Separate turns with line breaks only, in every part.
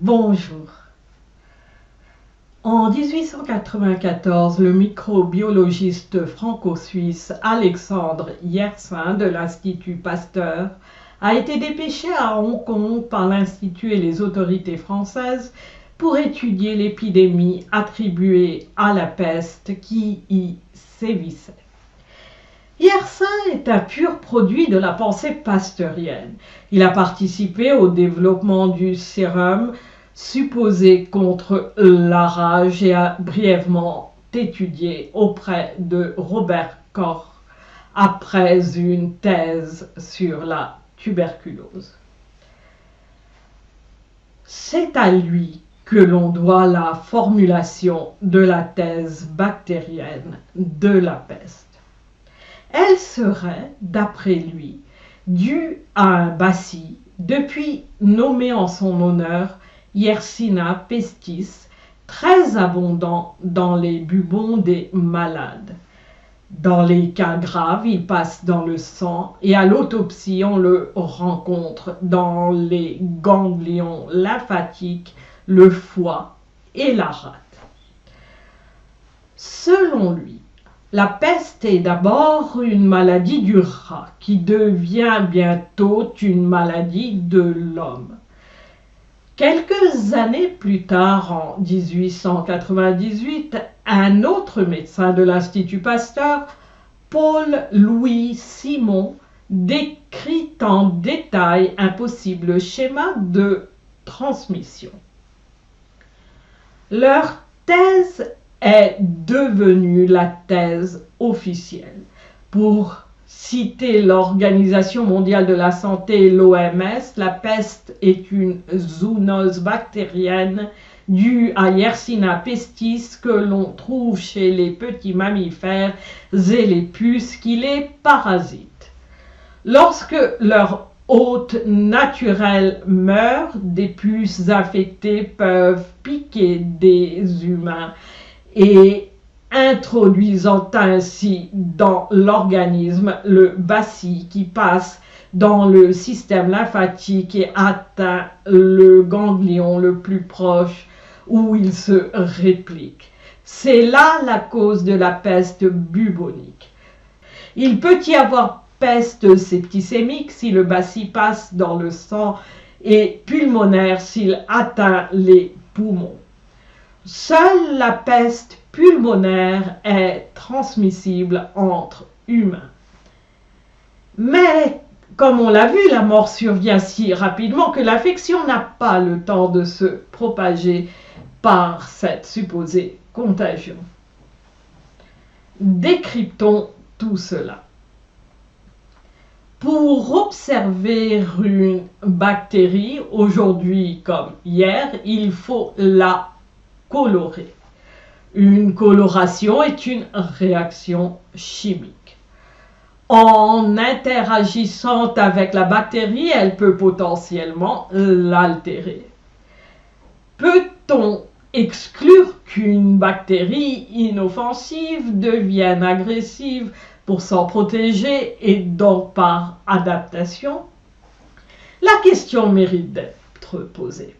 Bonjour. En 1894, le microbiologiste franco-suisse Alexandre Yersin de l'Institut Pasteur a été dépêché à Hong Kong par l'Institut et les autorités françaises pour étudier l'épidémie attribuée à la peste qui y sévissait. Yersin est un pur produit de la pensée pasteurienne. Il a participé au développement du sérum supposé contre la rage et a brièvement étudié auprès de Robert Koch après une thèse sur la tuberculose. C'est à lui que l'on doit la formulation de la thèse bactérienne de la peste. Elle serait, d'après lui, due à un bacille, depuis nommé en son honneur Yersinia pestis, très abondant dans les bubons des malades. Dans les cas graves, il passe dans le sang et à l'autopsie, on le rencontre dans les ganglions lymphatiques, le foie et la rate. Selon lui, la peste est d'abord une maladie du rat qui devient bientôt une maladie de l'homme. Quelques années plus tard, en 1898, un autre médecin de l'Institut Pasteur, Paul-Louis Simon, décrit en détail un possible schéma de transmission. Leur thèse est devenue la thèse officielle. Pour citer l'Organisation mondiale de la santé, l'OMS, la peste est une zoonose bactérienne due à Yersinia pestis que l'on trouve chez les petits mammifères et les puces qui les parasitent. Lorsque leur hôte naturel meurt, des puces infectées peuvent piquer des humains et introduisant ainsi dans l'organisme le bacille qui passe dans le système lymphatique et atteint le ganglion le plus proche où il se réplique. C'est là la cause de la peste bubonique. Il peut y avoir peste septicémique si le bacille passe dans le sang et pulmonaire s'il atteint les poumons. Seule la peste pulmonaire est transmissible entre humains. Mais, comme on l'a vu, la mort survient si rapidement que l'infection n'a pas le temps de se propager par cette supposée contagion. Décryptons tout cela. Pour observer une bactérie, aujourd'hui comme hier, il faut la colorer. Une coloration est une réaction chimique. En interagissant avec la bactérie, elle peut potentiellement l'altérer. Peut-on exclure qu'une bactérie inoffensive devienne agressive pour s'en protéger et donc par adaptation? La question mérite d'être posée.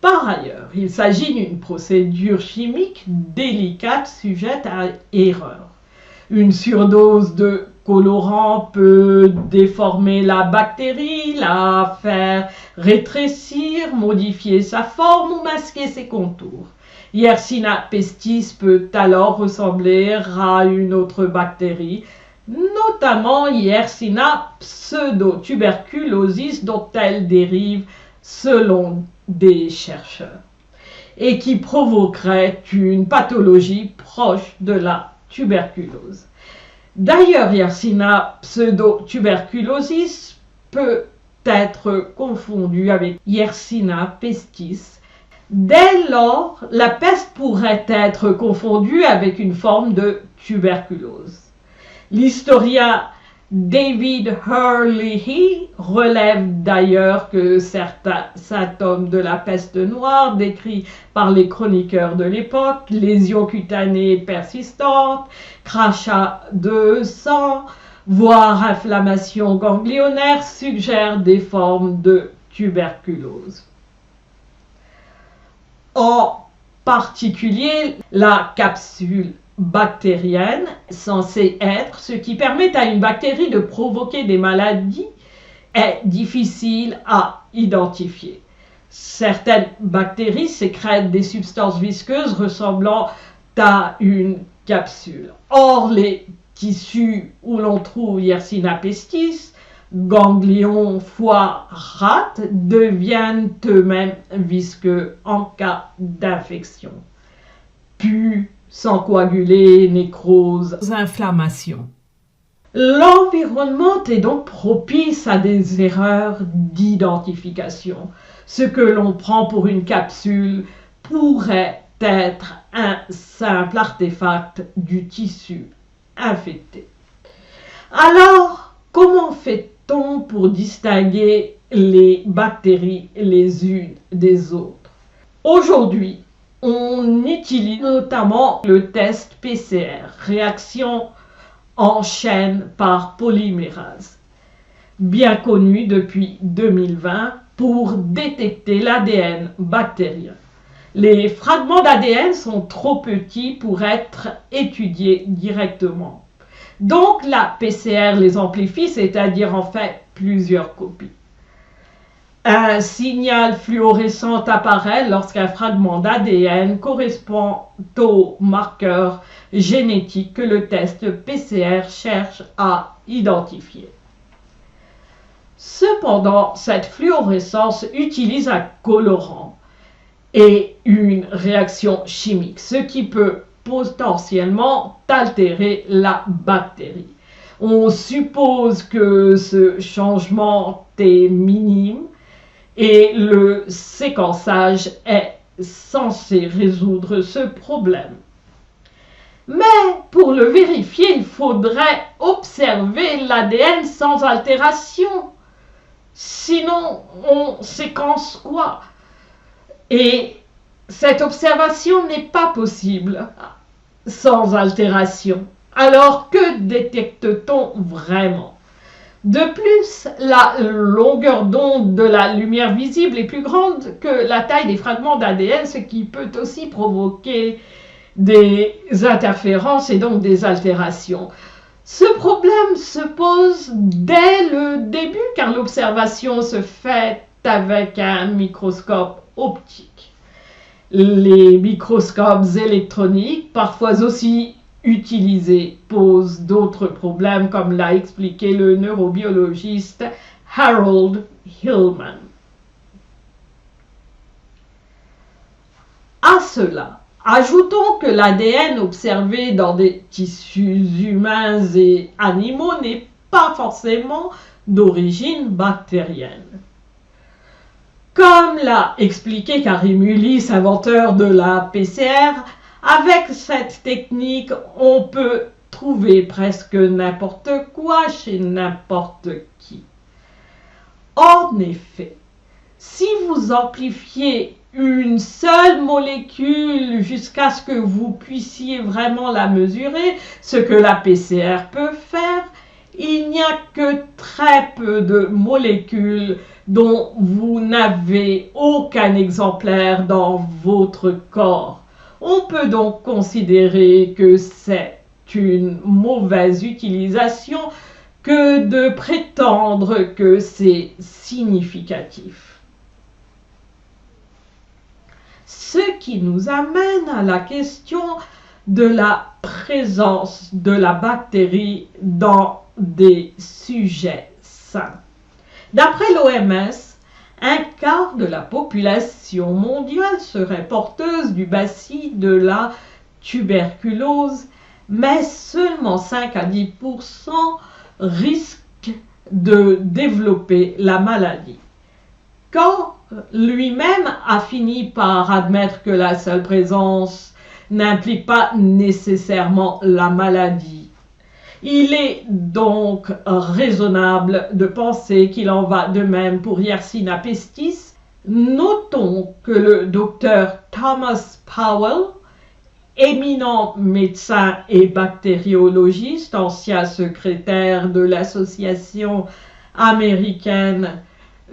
Par ailleurs, il s'agit d'une procédure chimique délicate sujette à erreur. Une surdose de colorant peut déformer la bactérie, la faire rétrécir, modifier sa forme ou masquer ses contours. Yersinia pestis peut alors ressembler à une autre bactérie, notamment Yersinia pseudotuberculosis dont elle dérive selon des chercheurs et qui provoquerait une pathologie proche de la tuberculose. D'ailleurs, Yersinia pseudotuberculosis peut être confondue avec Yersinia pestis. Dès lors, la peste pourrait être confondue avec une forme de tuberculose. L'historien David Hurley relève d'ailleurs que certains symptômes de la peste noire décrits par les chroniqueurs de l'époque, lésions cutanées persistantes, crachats de sang, voire inflammation ganglionnaire, suggèrent des formes de tuberculose. En particulier, la capsule bactérienne, censée être ce qui permet à une bactérie de provoquer des maladies, est difficile à identifier. Certaines bactéries sécrètent des substances visqueuses ressemblant à une capsule. Or, les tissus où l'on trouve Yersinia pestis, ganglions, foie, rate, deviennent eux-mêmes visqueux en cas d'infection. Pus, sang coagulé, nécrose, inflammation. L'environnement est donc propice à des erreurs d'identification. Ce que l'on prend pour une capsule pourrait être un simple artefact du tissu infecté. Alors, comment fait-on pour distinguer les bactéries les unes des autres? Aujourd'hui, on utilise notamment le test PCR, réaction en chaîne par polymérase, bien connu depuis 2020 pour détecter l'ADN bactérien. Les fragments d'ADN sont trop petits pour être étudiés directement. Donc la PCR les amplifie, c'est-à-dire en fait plusieurs copies. Un signal fluorescent apparaît lorsqu'un fragment d'ADN correspond au marqueur génétique que le test PCR cherche à identifier. Cependant, cette fluorescence utilise un colorant et une réaction chimique, ce qui peut potentiellement altérer la bactérie. On suppose que ce changement est minime et le séquençage est censé résoudre ce problème. Mais pour le vérifier, il faudrait observer l'ADN sans altération. Sinon, on séquence quoi? Et cette observation n'est pas possible sans altération. Alors que détecte-t-on vraiment? De plus, la longueur d'onde de la lumière visible est plus grande que la taille des fragments d'ADN, ce qui peut aussi provoquer des interférences et donc des altérations. Ce problème se pose dès le début car l'observation se fait avec un microscope optique. Les microscopes électroniques, parfois aussi utilisés, posent d'autres problèmes comme l'a expliqué le neurobiologiste Harold Hillman. À cela, ajoutons que l'ADN observé dans des tissus humains et animaux n'est pas forcément d'origine bactérienne. Comme l'a expliqué Karim Ulis, inventeur de la PCR, avec cette technique, on peut trouver presque n'importe quoi chez n'importe qui. En effet, si vous amplifiez une seule molécule jusqu'à ce que vous puissiez vraiment la mesurer, ce que la PCR peut faire, il n'y a que très peu de molécules dont vous n'avez aucun exemplaire dans votre corps. On peut donc considérer que c'est une mauvaise utilisation que de prétendre que c'est significatif. Ce qui nous amène à la question de la présence de la bactérie dans des sujets sains. D'après l'OMS, un quart de la population mondiale serait porteuse du bacille de la tuberculose, mais seulement 5 à 10% risquent de développer la maladie. Quand lui-même a fini par admettre que la seule présence n'implique pas nécessairement la maladie. Il est donc raisonnable de penser qu'il en va de même pour Yersinia pestis. Notons que le docteur Thomas Powell, éminent médecin et bactériologiste, ancien secrétaire de l'Association américaine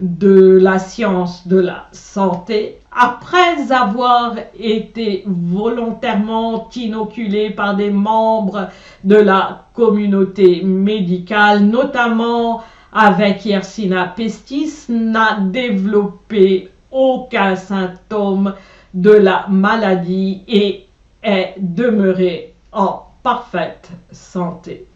de la science de la santé, après avoir été volontairement inoculés par des membres de la communauté médicale, notamment avec Yersinia pestis, n'a développé aucun symptôme de la maladie et est demeuré en parfaite santé.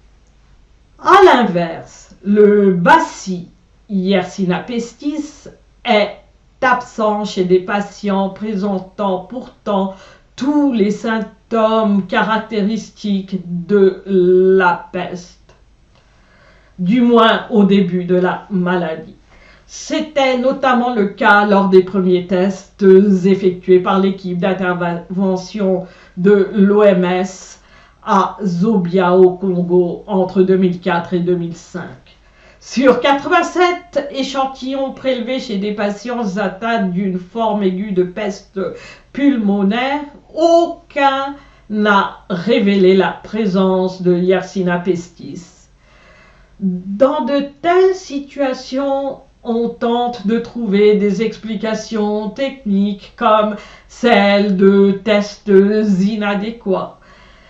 À l'inverse, le bacille Yersinia pestis est absent chez des patients présentant pourtant tous les symptômes caractéristiques de la peste, du moins au début de la maladie. C'était notamment le cas lors des premiers tests effectués par l'équipe d'intervention de l'OMS à Zobia au Congo entre 2004 et 2005. Sur 87 échantillons prélevés chez des patients atteints d'une forme aiguë de peste pulmonaire, aucun n'a révélé la présence de Yersinia pestis. Dans de telles situations, on tente de trouver des explications techniques comme celle de tests inadéquats,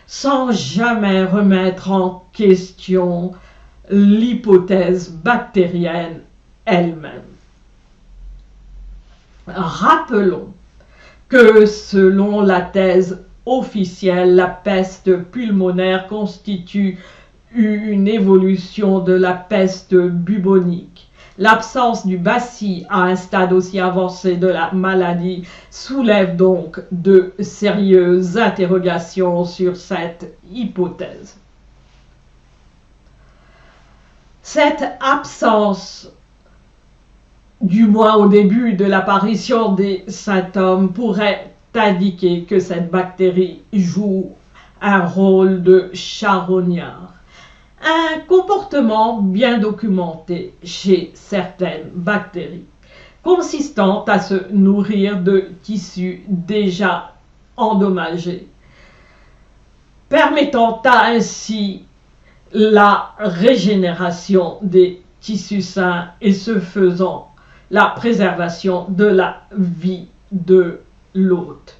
sans jamais remettre en question l'hypothèse bactérienne elle-même. Rappelons que selon la thèse officielle, la peste pulmonaire constitue une évolution de la peste bubonique. L'absence du bacille à un stade aussi avancé de la maladie soulève donc de sérieuses interrogations sur cette hypothèse. Cette absence, du moins au début de l'apparition des symptômes, pourrait indiquer que cette bactérie joue un rôle de charognard. Un comportement bien documenté chez certaines bactéries, consistant à se nourrir de tissus déjà endommagés, permettant ainsi la régénération des tissus sains et ce faisant la préservation de la vie de l'hôte.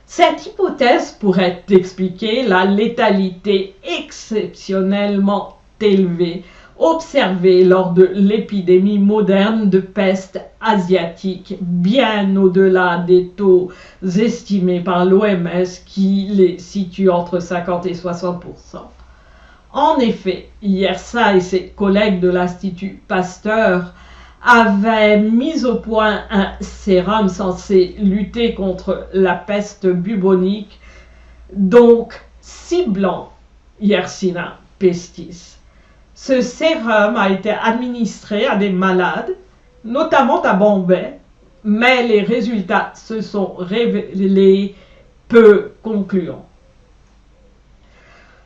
Cette hypothèse pourrait expliquer la létalité exceptionnellement élevée observée lors de l'épidémie moderne de peste asiatique, bien au-delà des taux estimés par l'OMS qui les situe entre 50 et 60%. En effet, Yersa et ses collègues de l'Institut Pasteur avaient mis au point un sérum censé lutter contre la peste bubonique, donc ciblant Yersinia pestis. Ce sérum a été administré à des malades, notamment à Bombay, mais les résultats se sont révélés peu concluants.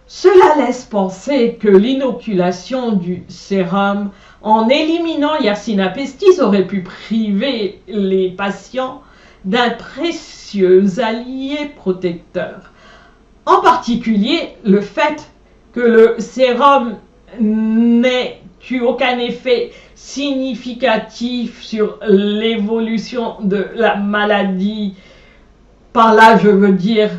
Cela laisse penser que l'inoculation du sérum en éliminant Yersinia pestis aurait pu priver les patients d'un précieux allié protecteur. En particulier, le fait que le sérum n'ait eu aucun effet significatif sur l'évolution de la maladie, par là je veux dire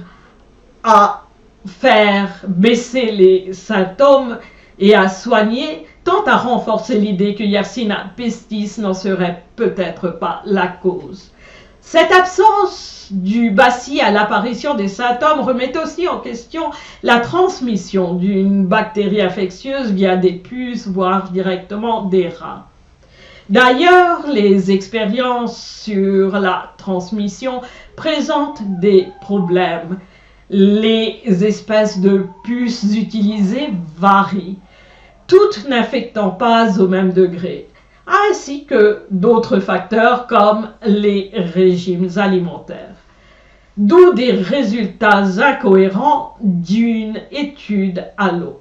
à faire baisser les symptômes et à soigner, tend à renforcer l'idée que Yersinia pestis n'en serait peut-être pas la cause. Cette absence du bacille à l'apparition des symptômes remet aussi en question la transmission d'une bactérie infectieuse via des puces, voire directement des rats. D'ailleurs, les expériences sur la transmission présentent des problèmes. Les espèces de puces utilisées varient, toutes n'affectant pas au même degré, ainsi que d'autres facteurs comme les régimes alimentaires. D'où des résultats incohérents d'une étude à l'autre.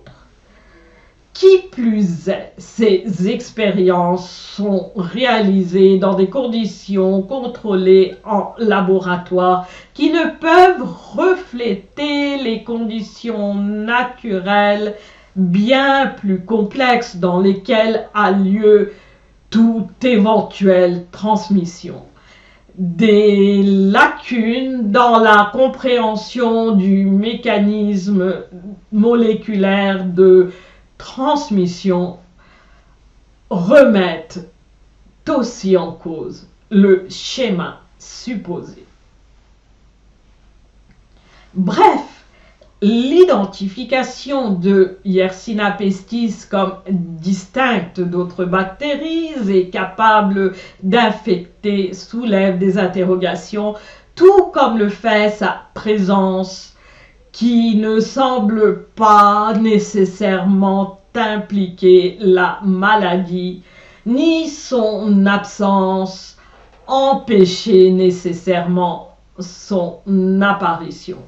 Qui plus est, ces expériences sont réalisées dans des conditions contrôlées en laboratoire qui ne peuvent refléter les conditions naturelles bien plus complexes dans lesquelles a lieu toute éventuelle transmission. des lacunes dans la compréhension du mécanisme moléculaire de transmission remettent aussi en cause le schéma supposé. Bref, l'identification de Yersinia pestis comme distincte d'autres bactéries et capable d'infecter soulève des interrogations, tout comme le fait sa présence qui ne semble pas nécessairement impliquer la maladie, ni son absence empêcher nécessairement son apparition.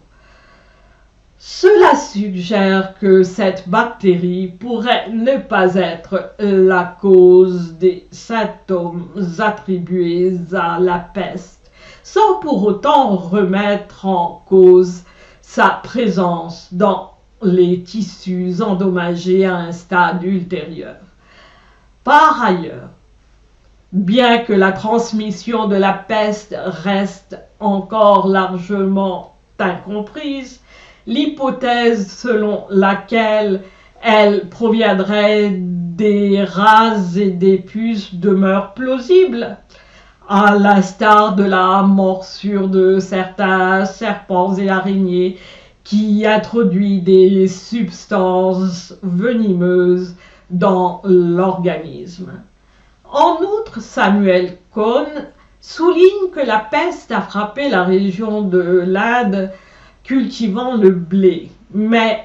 Cela suggère que cette bactérie pourrait ne pas être la cause des symptômes attribués à la peste, sans pour autant remettre en cause sa présence dans les tissus endommagés à un stade ultérieur. Par ailleurs, bien que la transmission de la peste reste encore largement incomprise, l'hypothèse selon laquelle elle proviendrait des rats et des puces demeure plausible, à l'instar de la morsure de certains serpents et araignées qui introduit des substances venimeuses dans l'organisme. En outre, Samuel Cohn souligne que la peste a frappé la région de l'Inde cultivant le blé, mais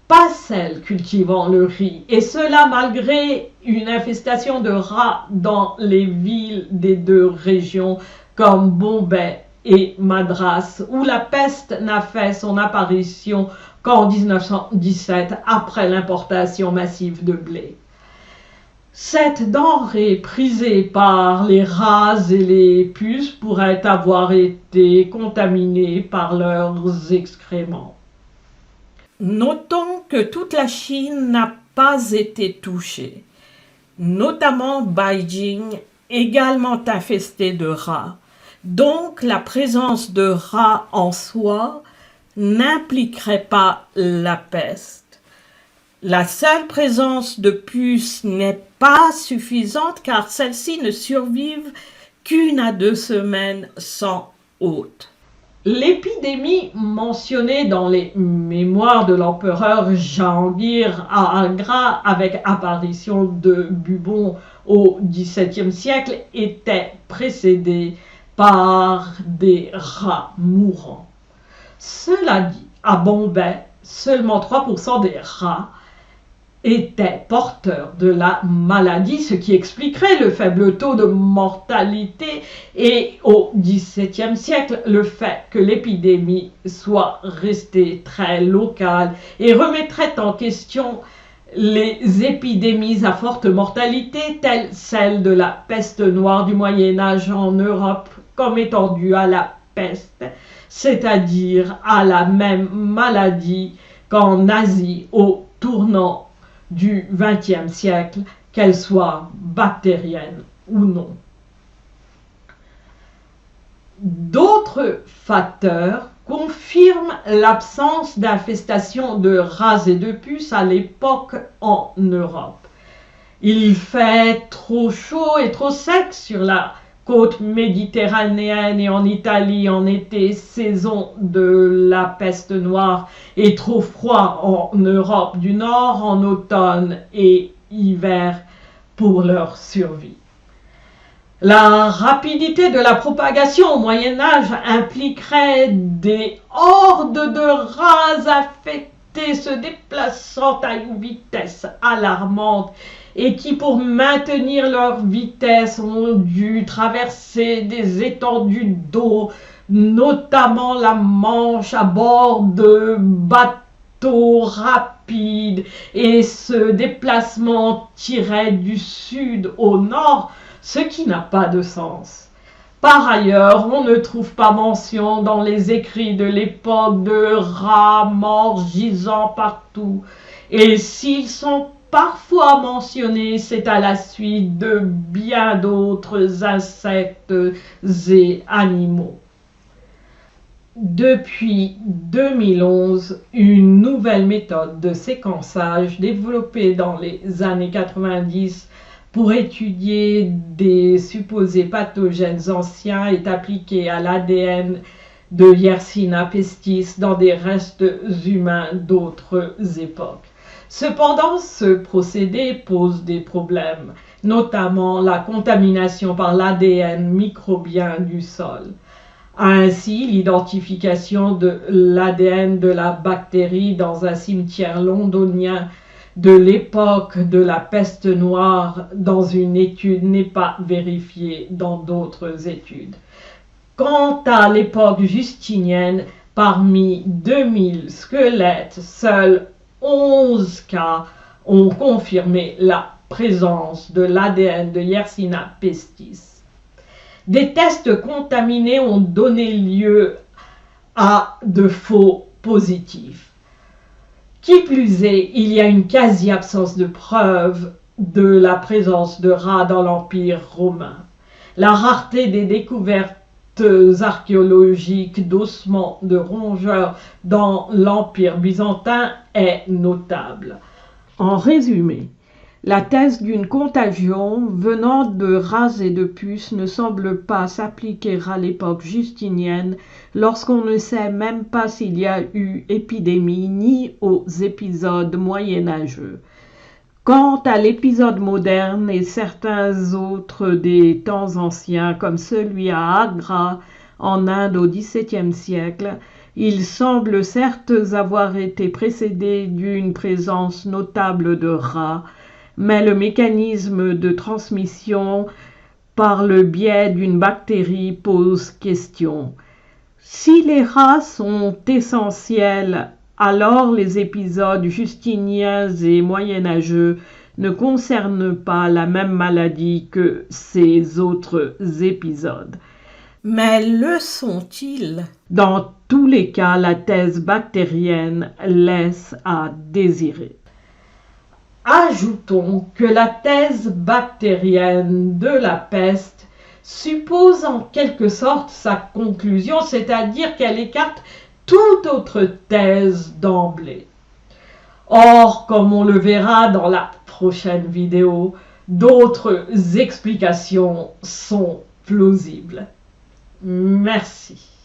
pas celle cultivant le riz, et cela malgré une infestation de rats dans les villes des deux régions comme Bombay et Madras, où la peste n'a fait son apparition qu'en 1917 après l'importation massive de blé. Cette denrée prisée par les rats et les puces pourrait avoir été contaminée par leurs excréments. Notons que toute la Chine n'a pas été touchée, notamment Beijing, également infesté de rats. Donc la présence de rats en soi n'impliquerait pas la peste. La seule présence de puces n'est pas suffisante car celles-ci ne survivent qu'1 à 2 semaines sans hôte. L'épidémie mentionnée dans les mémoires de l'empereur Jahangir à Agra avec apparition de bubons au XVIIe siècle était précédée par des rats mourants. Cela dit, à Bombay, seulement 3% des rats étaient porteurs de la maladie, ce qui expliquerait le faible taux de mortalité et au XVIIe siècle le fait que l'épidémie soit restée très locale et remettrait en question les épidémies à forte mortalité telles celles de la peste noire du Moyen-Âge en Europe comme étant dues à la peste, c'est-à-dire à la même maladie qu'en Asie au tournant du XXe siècle, qu'elle soit bactérienne ou non. D'autres facteurs confirment l'absence d'infestation de rats et de puces à l'époque en Europe. Il fait trop chaud et trop sec sur la côte méditerranéenne et en Italie en été, saison de la peste noire, et trop froid en Europe du Nord en automne et hiver pour leur survie. La rapidité de la propagation au Moyen-Âge impliquerait des hordes de rats infectés se déplaçant à une vitesse alarmante et qui, pour maintenir leur vitesse, ont dû traverser des étendues d'eau, notamment la Manche, à bord de bateaux rapides, et ce déplacement tirait du sud au nord, ce qui n'a pas de sens. Par ailleurs, on ne trouve pas mention dans les écrits de l'époque de rats morts gisant partout, et s'ils sont parfois mentionné, c'est à la suite de bien d'autres insectes et animaux. Depuis 2011, une nouvelle méthode de séquençage développée dans les années 90 pour étudier des supposés pathogènes anciens est appliquée à l'ADN de Yersinia pestis dans des restes humains d'autres époques. Cependant, ce procédé pose des problèmes, notamment la contamination par l'ADN microbien du sol. Ainsi, l'identification de l'ADN de la bactérie dans un cimetière londonien de l'époque de la peste noire dans une étude n'est pas vérifiée dans d'autres études. Quant à l'époque justinienne, parmi 2000 squelettes, seuls 11 cas ont confirmé la présence de l'ADN de Yersinia pestis. Des tests contaminés ont donné lieu à de faux positifs. Qui plus est, il y a une quasi-absence de preuves de la présence de rats dans l'Empire romain. La rareté des découvertes archéologiques d'ossements de rongeurs dans l'Empire byzantin est notable. En résumé, la thèse d'une contagion venant de rats et de puces ne semble pas s'appliquer à l'époque justinienne lorsqu'on ne sait même pas s'il y a eu épidémie ni aux épisodes moyenâgeux. Quant à l'épisode moderne et certains autres des temps anciens comme celui à Agra en Inde au XVIIe siècle, il semble certes avoir été précédé d'une présence notable de rats, mais le mécanisme de transmission par le biais d'une bactérie pose question. Si les rats sont essentiels, alors les épisodes justiniens et moyenâgeux ne concernent pas la même maladie que ces autres épisodes. Mais le sont-ils? Dans tous les cas, la thèse bactérienne laisse à désirer. Ajoutons que la thèse bactérienne de la peste suppose en quelque sorte sa conclusion, c'est-à-dire qu'elle écarte toute autre thèse d'emblée. Or, comme on le verra dans la prochaine vidéo, d'autres explications sont plausibles. Merci.